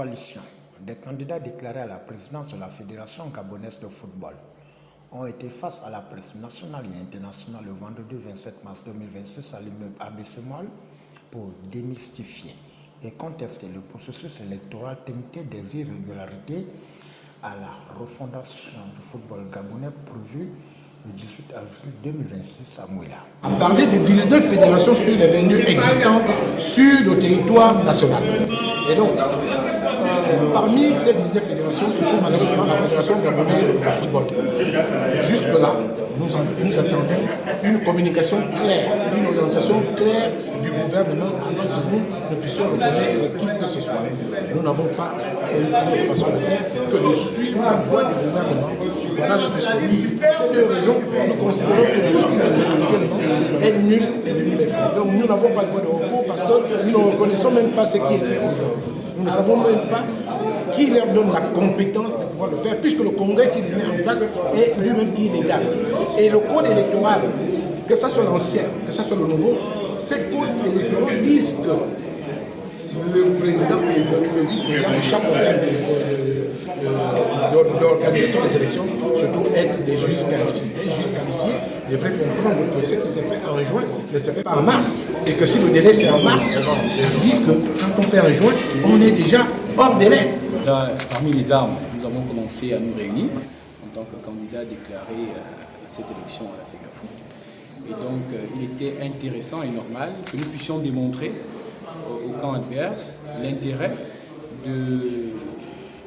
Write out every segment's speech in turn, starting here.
coalition des candidats déclarés à la présidence de la Fédération gabonaise de football ont été face à la presse nationale et internationale le vendredi 27 mars 2026 à l'immeuble ABC Mall pour démystifier et contester le processus électoral teinté des irrégularités à la refondation du football gabonais prévu le 18 avril 2026 à Mouila. On parlait de 19 fédérations sur les 22 existantes sur le territoire national. Et donc, parmi ces 19 fédérations, se trouve malheureusement la Fédération gabonaise de football. Jusque-là, nous attendons une communication claire, une orientation claire du gouvernement avant que nous ne puissions reconnaître qui que ce soit. Nous n'avons pas une autre façon de faire que de suivre la voie du gouvernement. Voilà le plus connu. Pour ces deux raisons, nous considérons que le justice est nul et de nul est fait. Donc nous n'avons pas de voie de recours parce que nous ne reconnaissons même pas ce qui est fait aujourd'hui. Nous ne savons même pas qui leur donne la compétence de pouvoir le faire, puisque le congrès qui les met en place est lui-même illégal. Et le code électoral, que ce soit l'ancien, que ce soit le nouveau, ces codes électoraux disent que le président et le vice-président de chaque organe d'organisation des élections, surtout être des juges qualifiés, devraient comprendre que ce qui s'est fait en juin ne se fait pas en mars. Et que si le délai c'est en mars, ça veut dire que quand on fait en juin, on est déjà hors délai. Parmi les armes, nous avons commencé à nous réunir en tant que candidat déclaré à cette élection à la FEGAFOOT. Et donc, il était intéressant et normal que nous puissions démontrer au camp adverse l'intérêt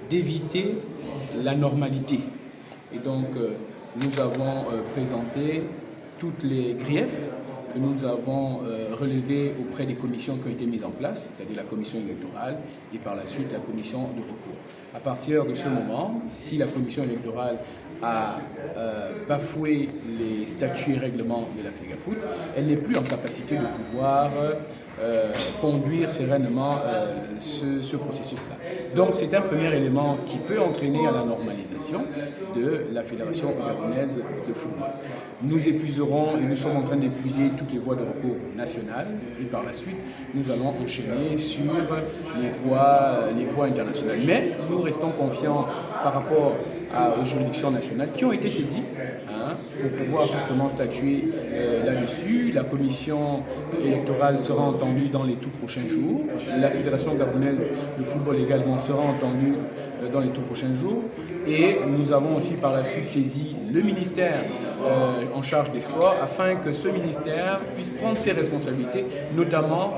d'éviter la normalité. Et donc, nous avons présenté toutes les griefs que nous avons relevés auprès des commissions qui ont été mises en place, c'est-à-dire la commission électorale et par la suite la commission de recours. À partir de ce moment, si la commission électorale a bafoué les statuts et règlements de la FEGAFOOT, elle n'est plus en capacité de pouvoir conduire sereinement ce processus-là. Donc c'est un premier élément qui peut entraîner à la normalisation de la Fédération gabonaise de football. Nous épuiserons et nous sommes en train d'épuiser toutes les voies de recours nationales et par la suite nous allons enchaîner sur les voies internationales. Mais nous restons confiants par rapport aux juridictions nationales qui ont été saisies pour pouvoir justement statuer là-dessus. La commission électorale sera entendue dans les tout prochains jours. La Fédération gabonaise de football également sera entendue dans les tout prochains jours. Et nous avons aussi par la suite saisi le ministère en charge des sports afin que ce ministère puisse prendre ses responsabilités, notamment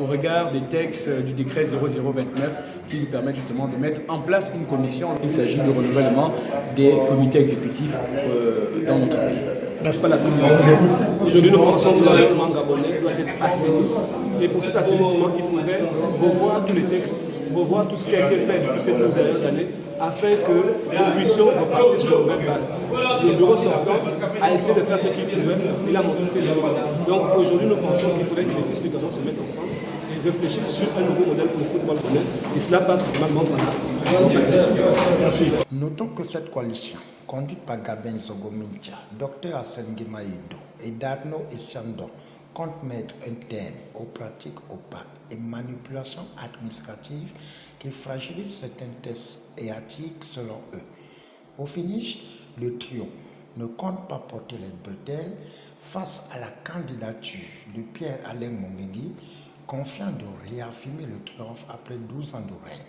au regard des textes du décret 0029 qui nous permettent justement de mettre en place une commission. Il s'agit du renouvellement des comités exécutifs dans notre pays. Merci pas la Aujourd'hui, nous pensons que le gouvernement gabonais doit être assaini. Et pour cet assainissement, il faudrait revoir tous les textes, revoir tout ce qui a été fait depuis ces 2 dernières années, afin que nous puissions repartir sur la même base. Le bureau sortant a essayé de faire ce qu'il pouvait, il a montré ses limites. Donc aujourd'hui, nous pensons qu'il faudrait que les fils du Gabon se mettent ensemble et réfléchissent sur un nouveau modèle pour le football gabonais. Et cela passe vraiment par la. Merci. Notons que cette coalition, conduite par Gaben Zogomintia, Dr Asengi Maïdo et Darno Essandon, compte mettre un terme aux pratiques opaques et manipulations administratives qui fragilisent certains tests et articles selon eux. Au finish, le trio ne compte pas porter les bretelles face à la candidature de Pierre-Alain Monguegui, confiant de réaffirmer le triomphe après 12 ans de règne.